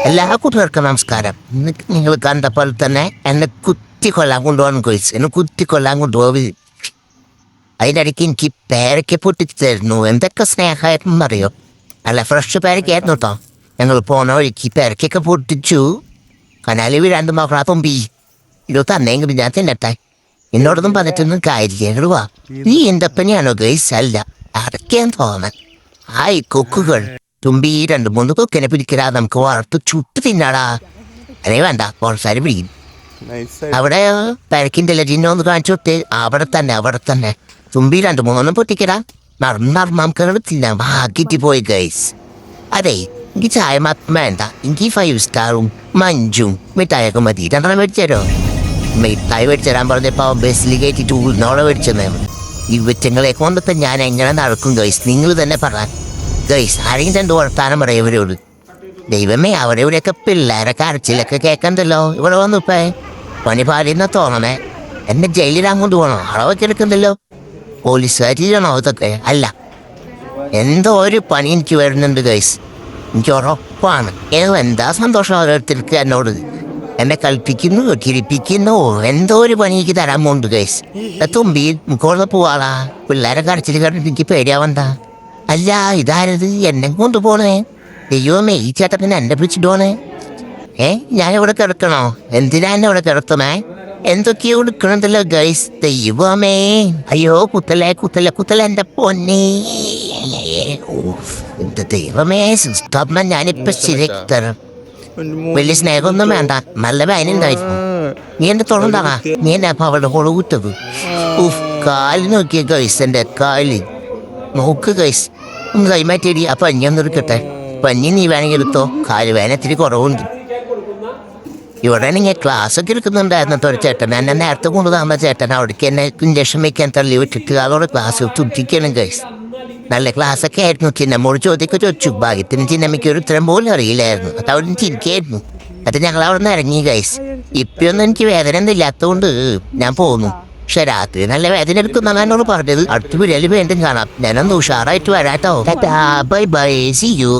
എല്ലാ കൂട്ടുകാർക്കും നമസ്കാരം. നിങ്ങൾ കണ്ട പോലെ തന്നെ എന്നെ കുത്തിക്കൊല്ലാൻ കൊണ്ടുപോകാൻ ഗൈസ്. എന്നെ കുത്തിക്കൊല്ലാൻ കൊണ്ടുപോയി. അതിൻ്റെ ഇടയ്ക്ക് എനിക്ക് പേരയ്ക്ക പൊട്ടിച്ച് തരുന്നു. എന്തൊക്കെ സ്നേഹമായിരുന്നറിയോ? അല്ല, ഫ്രഷ് പേരയ്ക്കായിരുന്നു കേട്ടോ. ഞങ്ങൾ പോണ വഴിക്ക് പേരയ്ക്കൊക്കെ പൊട്ടിച്ചു. കനാലി വീഴാണ്ട് നോക്കണ തുമ്പി ഇത് തന്നെങ്കിൽ ഞാൻ തിന്നട്ടെ. എന്നോടൊന്നും പറഞ്ഞിട്ടൊന്നും കാര്യവാ. നീ എൻ്റെ പനിയാണോ ഗൈസ്? അല്ല, അടയ്ക്കാൻ തോന്നാൻ. ഹായ് കൊക്കുകൾ. തുമ്പി 2-3 കൊക്കിനെ പിടിക്കടാ, നമുക്ക് വളർത്ത് ചുട്ട് തിന്നാടാ. അല്ലേ വേണ്ട, കുറച്ചാരി പിടിക്കും. അവിടെ പെരക്കിൻ്റെ ലജിനൊന്ന് കാണിച്ചോട്ട്. അവിടെ തന്നെ തുമ്പി 2-3 പൊട്ടിക്കടാ. നമുക്ക് എടുത്തില്ല. ബാക്കിട്ട് പോയി ഗൈസ്. അതെ, എനിക്ക് ചായ മാത്രം വേണ്ട. എനിക്ക് 5 സ്റ്റാറും മഞ്ചും മിഠായൊക്കെ മതി. 2 മേടിച്ചോ. മിഠായി മേടിച്ചു തരാൻ പറഞ്ഞപ്പോൾ ബസ്സിൽ കയറ്റിട്ട് ഉൾനോടെ മേടിച്ചെന്ന്. ഈ വിറ്റങ്ങളെ കൊണ്ടിട്ട് ഞാൻ എങ്ങനെ നടക്കും ഗൈസ്? നിങ്ങൾ തന്നെ പറയാൻ ഗൈസ്. ആരെങ്കിലും 2 വർത്താനം പറയവരോട്. ദൈവമേ, അവിടെ ഇവിടെയൊക്കെ പിള്ളേരെ കരച്ചിലൊക്കെ കേൾക്കണ്ടല്ലോ. ഇവിടെ വന്നിപ്പേ പണി പാടിയെന്നാ തോന്നണേ. എന്നെ ജയിലിലാൻ കൊണ്ടുപോകണോ? അളവൊക്കെ എടുക്കണ്ടല്ലോ. പോലീസുകാരിയാണോ ഇതൊക്കെ? അല്ല, എന്തോ ഒരു പണി എനിക്ക് വരുന്നുണ്ട് ഗൈസ്. എനിക്ക് ഉറപ്പാണ്. എന്താ സന്തോഷം ഓരോരുത്തർക്ക് എന്നോട്. എന്നെ കളിപ്പിക്കുന്നു, കിരിപ്പിക്കുന്നു. എന്തോ ഒരു പണി എനിക്ക് തരാൻ പോകുന്നുണ്ട് ഗൈസ്. തുമ്പി മുക്കോളെ പോവാളാ. പിള്ളേരെ കരച്ചിൽ കണ്ടിട്ട് എനിക്ക് പേടിയാവണ്ട. അല്ല, ഇതാരത് എന്നെ കൊണ്ടുപോണേ? ദൈവമേ, ഈ ചേട്ടത്തിന് എന്നെ പിടിച്ചിട്ട് പോണേ. ഞാൻ ഇവിടെ കിടക്കണോ? എന്തിനാ എന്നെ ഇവിടെ കിടത്തണേ? എന്തൊക്കെയോ എടുക്കണതല്ലോ ഗൈസ്. ദൈവമേ, അയ്യോ, കുത്തല എന്റെ പൊന്നേ. എന്ത് ദൈവമേ, സിസ്റ്റർമ്മ, ഞാനിപ്പോ ശരിയാക്കി തരാം. വലിയ സ്നേഹമൊന്നും വേണ്ട, നല്ല വേനുണ്ടായിരുന്നു. നീ എന്റെ തൊടണ്ടാ. നീ എന്നെ അപ്പൊ അവളുടെ ഹോള് കൂട്ടത്. കാല് നോക്കിയ ഗൈസ്, എന്റെ കാല് നോക്ക് ഗൈസ്. ഒന്ന് കൈമാറ്റേടി. ആ പഞ്ഞൊന്നും എടുക്കട്ടെ. പഞ്ഞി നീ വേണമെങ്കിൽ എടുത്തോ. കാല് വേന ഇത്തിരി കുറവുണ്ട്. ഇവിടെ നിങ്ങൾ ക്ലാസ് ഒക്കെ എടുക്കുന്നുണ്ടായിരുന്നു ഒരു ചേട്ടൻ. എന്നെ നേരത്തെ കൊണ്ടുതന്ന ചേട്ടൻ അവിടേക്ക് എന്നെ ഇഞ്ചക്ഷൻ വയ്ക്കാൻ തള്ളി വിട്ടിട്ട് അതോടെ ക്ലാസ് തുറ്റിക്കണം ഗൈസ്. നല്ല ക്ലാസ്സൊക്കെ ആയിരുന്നു. ചിന്നമ്മോട് ചോദിച്ചു. ഭാഗ്യത്തിന് ചിന്നമ്മയ്ക്ക് ഒരു ഉത്തരം പോലും അറിയില്ലായിരുന്നു. അത് അവിടെ ചിരിക്കായിരുന്നു. അത് ഞങ്ങൾ അവിടെ നിന്ന് ഇറങ്ങി ഗൈസ്. ഇപ്പൊന്നും എനിക്ക് വേദന ഒന്നും ഇല്ലാത്തതുകൊണ്ട് ഞാൻ പോന്നു. പക്ഷെ രാത്രി നല്ല വേദന എടുക്കുന്ന എന്നോട് പറഞ്ഞത്. അടുത്ത വീഡിയോയിൽ വീണ്ടും കാണാം. ഞാനൊന്ന് ഉഷാറായിട്ട് വരാട്ടോ. Bye bye, see U.